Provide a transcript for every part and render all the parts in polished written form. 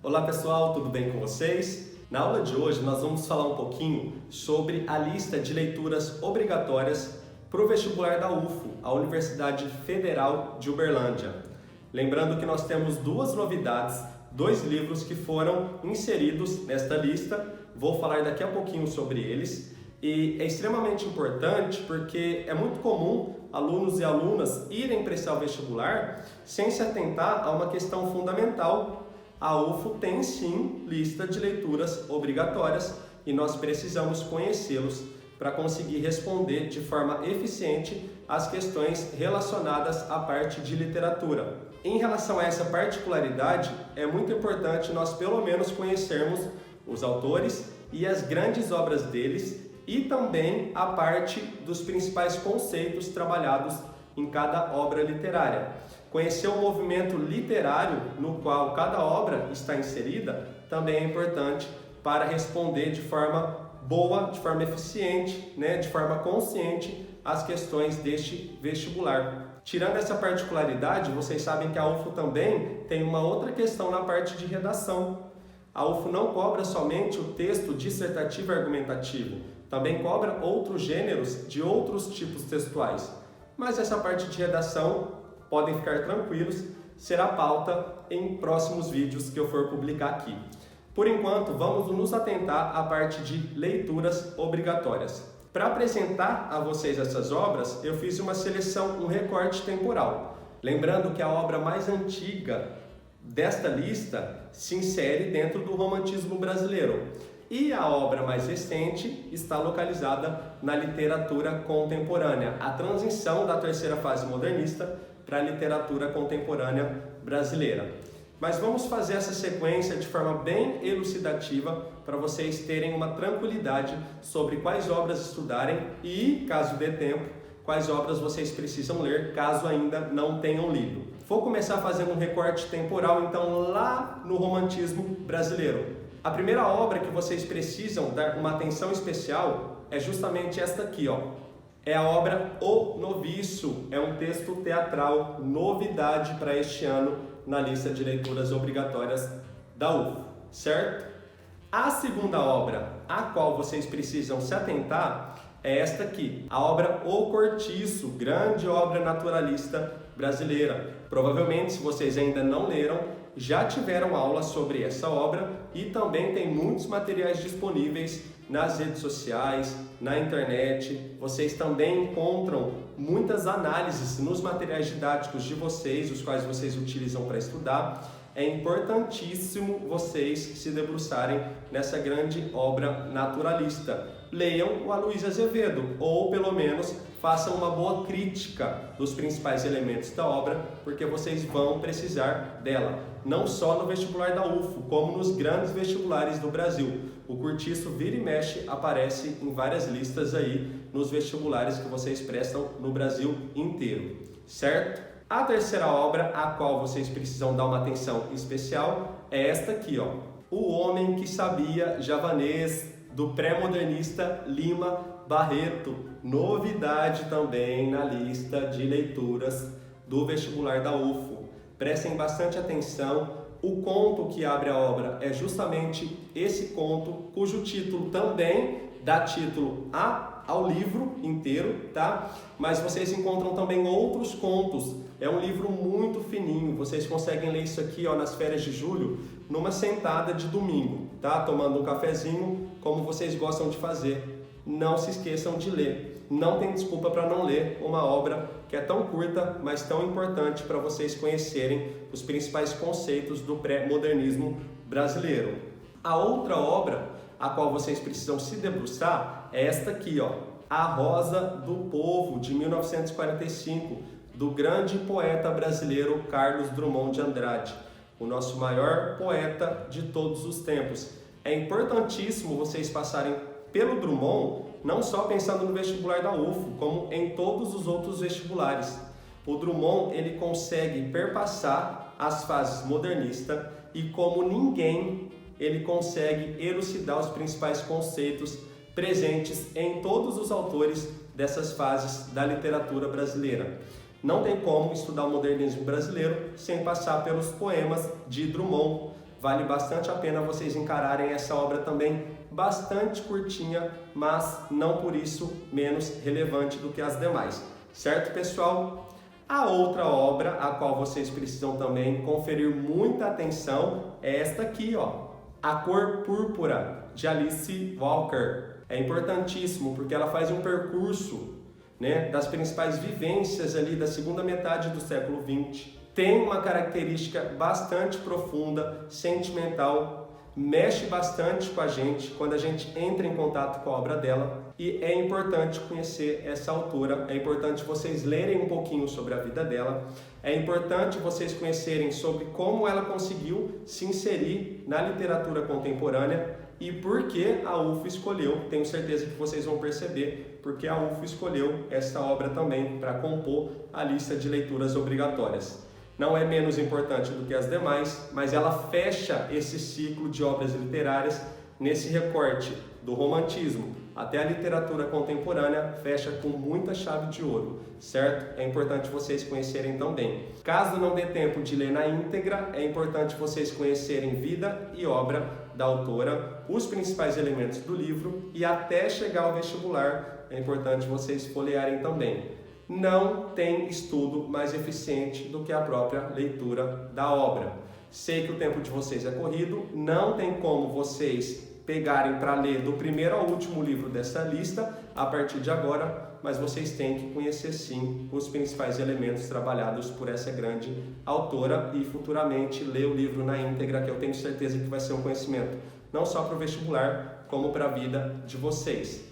Olá pessoal, tudo bem com vocês? Na aula de hoje nós vamos falar um pouquinho sobre a lista de leituras obrigatórias para o vestibular da UFO, a Universidade Federal de Uberlândia. Lembrando que nós temos duas novidades, dois livros que foram inseridos nesta lista, vou falar daqui a pouquinho sobre eles. E é extremamente importante porque é muito comum alunos e alunas irem prestar o vestibular sem se atentar a uma questão fundamental. A UFO tem sim lista de leituras obrigatórias e nós precisamos conhecê-los para conseguir responder de forma eficiente as questões relacionadas à parte de literatura. Em relação a essa particularidade, é muito importante nós pelo menos conhecermos os autores e as grandes obras deles e também a parte dos principais conceitos trabalhados em cada obra literária. Conhecer o movimento literário no qual cada obra está inserida também é importante para responder de forma boa, de forma eficiente, de forma consciente as questões deste vestibular. Tirando essa particularidade, vocês sabem que a UFO também tem uma outra questão na parte de redação. A UFO não cobra somente o texto dissertativo e argumentativo, também cobra outros gêneros de outros tipos textuais. Mas essa parte de redação, podem ficar tranquilos, será pauta em próximos vídeos que eu for publicar aqui. Por enquanto, vamos nos atentar à parte de leituras obrigatórias. Para apresentar a vocês essas obras, eu fiz uma seleção, um recorte temporal. Lembrando que a obra mais antiga desta lista se insere dentro do romantismo brasileiro. E a obra mais recente está localizada na literatura contemporânea, a transição da terceira fase modernista para a literatura contemporânea brasileira. Mas vamos fazer essa sequência de forma bem elucidativa para vocês terem uma tranquilidade sobre quais obras estudarem e, caso dê tempo, quais obras vocês precisam ler, caso ainda não tenham lido. Vou começar fazendo um recorte temporal, então, lá no romantismo brasileiro. A primeira obra que vocês precisam dar uma atenção especial é justamente esta aqui, É a obra O Noviço, é um texto teatral, novidade para este ano na lista de leituras obrigatórias da UFO, certo? A segunda obra a qual vocês precisam se atentar é esta aqui, a obra O Cortiço, grande obra naturalista brasileira. Provavelmente, se vocês ainda não leram, já tiveram aula sobre essa obra e também tem muitos materiais disponíveis nas redes sociais, na internet. Vocês também encontram muitas análises nos materiais didáticos de vocês, os quais vocês utilizam para estudar. É importantíssimo vocês se debruçarem nessa grande obra naturalista. Leiam o Aloysio Azevedo, ou pelo menos façam uma boa crítica dos principais elementos da obra, porque vocês vão precisar dela, não só no vestibular da UFO, como nos grandes vestibulares do Brasil. O Cortiço vira e mexe aparece em várias listas aí nos vestibulares que vocês prestam no Brasil inteiro, certo? A terceira obra a qual vocês precisam dar uma atenção especial é esta aqui, O Homem que Sabia Javanês, do pré-modernista Lima Barreto. Novidade também na lista de leituras do vestibular da UFO. Prestem bastante atenção. O conto que abre a obra é justamente esse conto, cujo título também dá título ao livro inteiro, tá? Mas vocês encontram também outros contos. É um livro muito fininho. Vocês conseguem ler isso aqui, nas férias de julho, numa sentada de domingo, tá? Tomando um cafezinho, como vocês gostam de fazer. Não se esqueçam de ler. Não tem desculpa para não ler uma obra que é tão curta, mas tão importante para vocês conhecerem os principais conceitos do pré-modernismo brasileiro. A outra obra a qual vocês precisam se debruçar é esta aqui, A Rosa do Povo, de 1945, do grande poeta brasileiro Carlos Drummond de Andrade, o nosso maior poeta de todos os tempos. É importantíssimo vocês passarem pelo Drummond, não só pensando no vestibular da UFO, como em todos os outros vestibulares. O Drummond, ele consegue perpassar as fases modernistas e, como ninguém, ele consegue elucidar os principais conceitos presentes em todos os autores dessas fases da literatura brasileira. Não tem como estudar o modernismo brasileiro sem passar pelos poemas de Drummond. vale bastante a pena vocês encararem essa obra também, bastante curtinha, mas não por isso menos relevante do que as demais. Certo, pessoal? A outra obra a qual vocês precisam também conferir muita atenção é esta aqui, ó, A Cor Púrpura, de Alice Walker. É importantíssimo porque ela faz um percurso, né, das principais vivências ali da segunda metade do século XX. Tem uma característica bastante profunda, sentimental, mexe bastante com a gente quando a gente entra em contato com a obra dela, e é importante conhecer essa autora, é importante vocês lerem um pouquinho sobre a vida dela, é importante vocês conhecerem sobre como ela conseguiu se inserir na literatura contemporânea e por que a UFO escolheu, tenho certeza que vocês vão perceber, porque a UFO escolheu essa obra também para compor a lista de leituras obrigatórias. Não é menos importante do que as demais, mas ela fecha esse ciclo de obras literárias nesse recorte do romantismo até a literatura contemporânea, fecha com muita chave de ouro, certo? É importante vocês conhecerem também. Caso não dê tempo de ler na íntegra, é importante vocês conhecerem vida e obra da autora, os principais elementos do livro e até chegar ao vestibular, é importante vocês folhearem também. Não tem estudo mais eficiente do que a própria leitura da obra. Sei que o tempo de vocês é corrido, não tem como vocês pegarem para ler do primeiro ao último livro dessa lista a partir de agora, mas vocês têm que conhecer sim os principais elementos trabalhados por essa grande autora e futuramente ler o livro na íntegra, que eu tenho certeza que vai ser um conhecimento não só para o vestibular, como para a vida de vocês.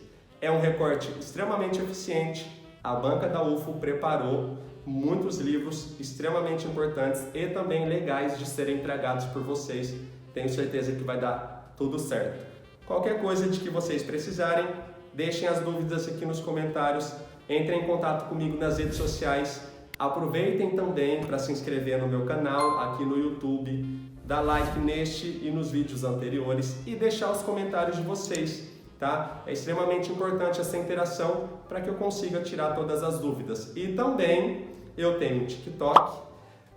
É um recorte extremamente eficiente. A banca da UFO preparou muitos livros extremamente importantes e também legais de serem entregados por vocês. Tenho certeza que vai dar tudo certo. Qualquer coisa de que vocês precisarem, deixem as dúvidas aqui nos comentários, entrem em contato comigo nas redes sociais, aproveitem também para se inscrever no meu canal aqui no YouTube, dar like neste e nos vídeos anteriores e deixar os comentários de vocês. Tá? É extremamente importante essa interação para que eu consiga tirar todas as dúvidas. E também eu tenho um TikTok,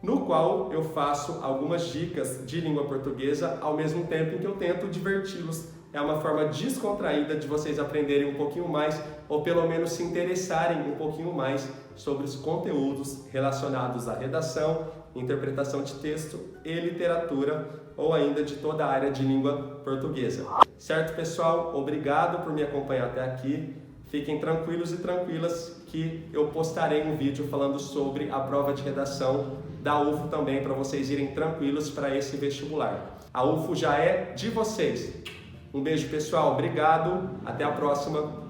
no qual eu faço algumas dicas de língua portuguesa ao mesmo tempo em que eu tento diverti-los. É uma forma descontraída de vocês aprenderem um pouquinho mais ou pelo menos se interessarem um pouquinho mais sobre os conteúdos relacionados à redação, interpretação de texto e literatura ou ainda de toda a área de língua portuguesa. Certo, pessoal? Obrigado por me acompanhar até aqui. Fiquem tranquilos e tranquilas que eu postarei um vídeo falando sobre a prova de redação da UFO também para vocês irem tranquilos para esse vestibular. A UFO já é de vocês. Um beijo, pessoal. Obrigado. Até a próxima.